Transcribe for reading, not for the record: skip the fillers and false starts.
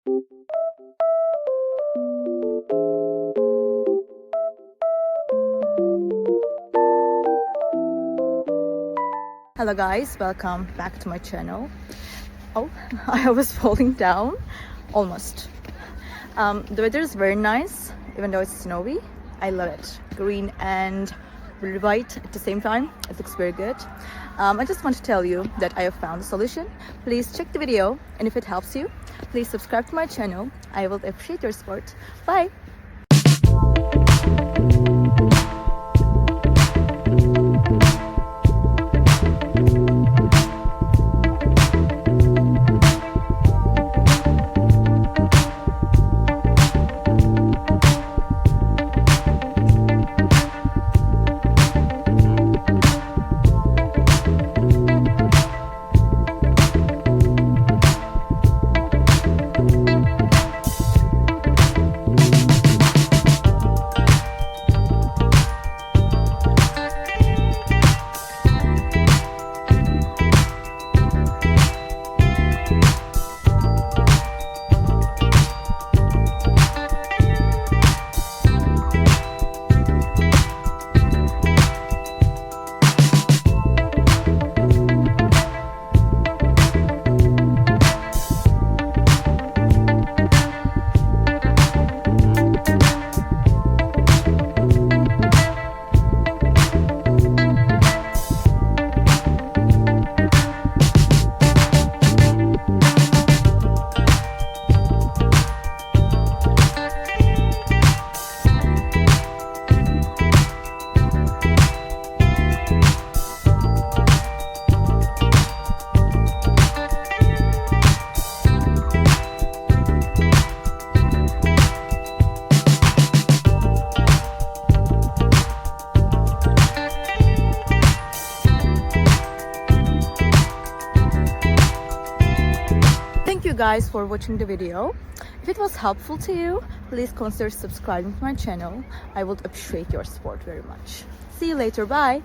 Hello guys, welcome back to my channel. Oh, I was falling down almost. The weather is very nice, even though it's snowy. I love it. Green and really white at the same time. It looks very good. I just want to tell you that I have found a solution. Please check the video, and if it helps you, please subscribe to my channel. I will appreciate your support. Bye! Thank you guys for watching the video. If it was helpful to you, please consider subscribing to my channel. I would appreciate your support very much. See you later. Bye.